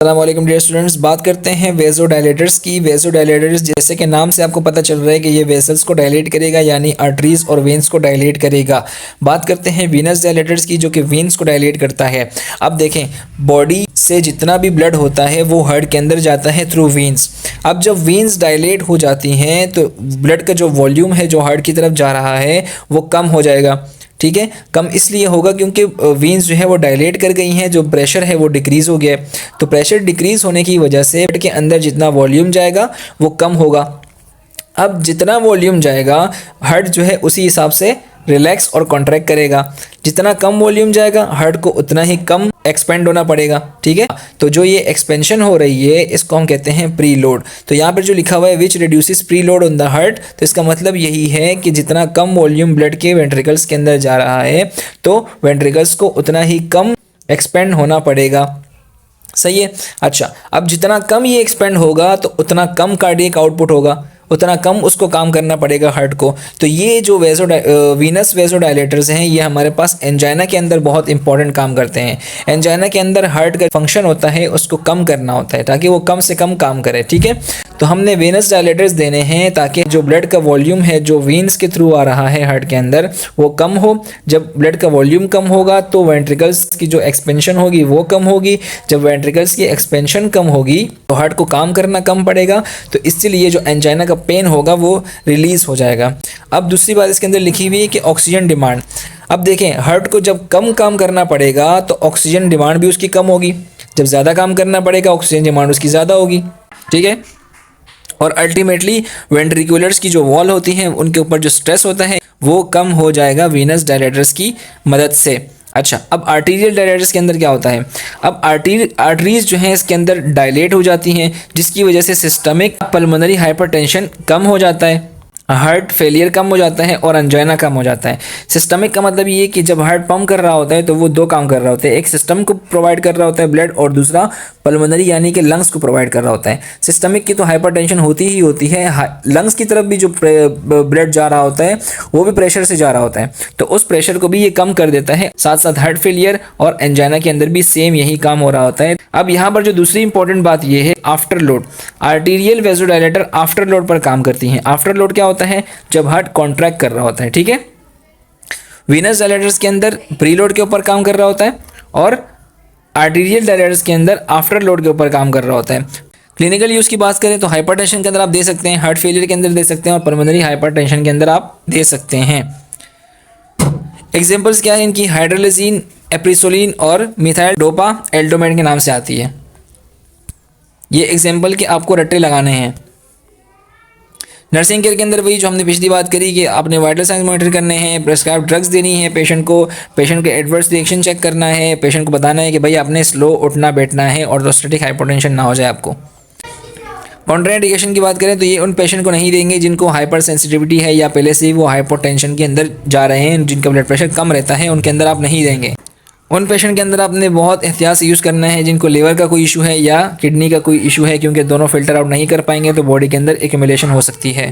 अस्सलाम वालेकुम dear students, बात करते हैं वेज़ोडायलेटर्स की। वेज़ोडायलेटर्स जैसे कि नाम से आपको पता चल रहा है कि ये वेसल्स को डायलेट करेगा, यानी आर्टरीज और वेन्स को डायलेट करेगा। बात करते हैं वीनस डायलेटर्स की, जो कि वेन्स को डायलेट करता है। अब देखें, बॉडी से जितना भी ब्लड होता है वो हार्ट के अंदर जाता है थ्रू वेन्स। अब जब वेन्स डायलेट हो जाती हैं तो ब्लड का जो वॉल्यूम है जो हार्ट की तरफ जा रहा है वो कम हो जाएगा। ठीक है, कम इसलिए होगा क्योंकि वेन्स जो है वो डायलेट कर गई हैं, जो प्रेशर है वो डिक्रीज़ हो गया है। तो प्रेशर डिक्रीज़ होने की वजह से ब्लड के अंदर जितना वॉल्यूम जाएगा वो कम होगा। अब जितना वॉल्यूम जाएगा हार्ट जो है उसी हिसाब से रिलैक्स और कॉन्ट्रैक्ट करेगा। जितना कम वॉल्यूम जाएगा हार्ट को उतना ही कम एक्सपेंड होना पड़ेगा। ठीक है, तो जो ये एक्सपेंशन हो रही है इसको हम कहते हैं प्री लोड। तो यहाँ पर जो लिखा हुआ है which reduces preload on the heart, तो इसका मतलब यही है कि जितना कम वॉल्यूम ब्लड के वेंट्रिकल्स के अंदर जा रहा है तो वेंट्रिकल्स को उतना ही कम एक्सपेंड होना पड़ेगा। सही है। अच्छा, अब जितना कम ये एक्सपेंड होगा तो उतना कम कार्डियक आउटपुट होगा, उतना कम उसको काम करना पड़ेगा हार्ट को। तो ये जो वीनस वेज़ोडायलेटर्स हैं ये हमारे पास एंजाइना के अंदर बहुत इंपॉर्टेंट काम करते हैं। एंजाइना के अंदर हार्ट का फंक्शन होता है उसको कम करना होता है ताकि वो कम से कम काम करे। ठीक है, तो हमने वेनस डायलेटर्स देने हैं ताकि जो ब्लड का वॉल्यूम है जो वेन्स के थ्रू आ रहा है हार्ट के अंदर वो कम हो। जब ब्लड का वॉल्यूम कम होगा तो वेंट्रिकल्स की जो एक्सपेंशन होगी वो कम होगी। जब वेंट्रिकल्स की एक्सपेंशन कम होगी तो हार्ट को काम करना कम पड़ेगा, तो इसलिए जो एंजाइना का पेन होगा वो रिलीज हो जाएगा। अब दूसरी बात इसके अंदर लिखी हुई है कि ऑक्सीजन डिमांड। अब देखें, हार्ट को जब कम काम करना पड़ेगा तो ऑक्सीजन डिमांड भी उसकी कम होगी। जब ज़्यादा काम करना पड़ेगा ऑक्सीजन डिमांड उसकी ज़्यादा होगी। ठीक है, और अल्टीमेटली वेंट्रिकुलर्स की जो वॉल होती हैं उनके ऊपर जो स्ट्रेस होता है वो कम हो जाएगा वीनस डायलेटर्स की मदद से। अच्छा, अब आर्टीरियल डायलेटर्स के अंदर क्या होता है? अब आर्टरीज जो हैं इसके अंदर डायलेट हो जाती हैं जिसकी वजह से सिस्टमिक पल्मोनरी हाइपरटेंशन कम हो जाता है, हार्ट फेलियर कम हो जाता है और अंजाइना कम हो जाता है। सिस्टमिक का मतलब ये कि जब हार्ट पंप कर रहा होता है तो वो दो काम कर रहा होता है, एक सिस्टम को प्रोवाइड कर रहा होता है ब्लड और दूसरा पल्मोनरी यानी कि लंग्स को प्रोवाइड कर रहा होता है। सिस्टमिक की तो हाइपरटेंशन होती ही होती है, लंग्स की तरफ भी जो ब्लड जा रहा होता है वो भी प्रेशर से जा रहा होता है, तो उस प्रेशर को भी ये कम कर देता है। साथ साथ हार्ट फेलियर और एंजाइना के अंदर भी सेम यही काम हो रहा होता है। अब यहाँ पर जो दूसरी इंपॉर्टेंट बात ये है afterload. Arterial vasodilator afterload पर काम करती हैं। आफ्टर लोड क्या होता है? जब हार्ट कॉन्ट्रैक्ट कर रहा होता है। ठीक है, वीनस डायलेटर्स के अंदर प्री लोड के ऊपर काम कर रहा होता है और आर्टीरियल डायलेटर्स के अंदर आफ्टर लोड के ऊपर काम कर रहा होता है। क्लिनिकल यूज़ की बात करें तो हाइपरटेंशन के अंदर आप दे सकते हैं, हार्ट फेलियर के अंदर दे सकते हैं और पल्मोनरी हाइपरटेंशन के अंदर आप दे सकते हैं। एग्जांपल्स क्या है इनकी? हाइड्रोलिसिन, एप्रिसोलिन और मिथाइल डोपा एल्डोमेट के नाम से आती है। ये एग्जांपल के आपको रट्टे लगाने हैं। नर्सिंग केयर के अंदर वही जो हमने पिछली बात करी कि आपने वाइटल साइंस मॉनिटर करने हैं, प्रेस्क्राइब ड्रग्स देनी है पेशेंट के एडवर्स रिएक्शन चेक करना है, पेशेंट को बताना है कि भाई आपने स्लो उठना बैठना है, ऑर्थोस्टैटिक हाइपोटेंशन ना हो जाए आपको। कॉन्ट्राइंडिकेशन की बात करें तो ये उन पेशेंट को नहीं देंगे जिनको हाइपर सेंसिटिविटी है या पहले से ही वो हाइपोटेंशन के अंदर जा रहे हैं, जिनका ब्लड प्रेशर कम रहता है उनके अंदर आप नहीं देंगे। उन पेशेंट के अंदर आपने बहुत एहतियात से यूज़ करना है जिनको लीवर का कोई इशू है या किडनी का कोई इशू है, क्योंकि दोनों फिल्टर आउट नहीं कर पाएंगे तो बॉडी के अंदर एक्यूमुलेशन हो सकती है।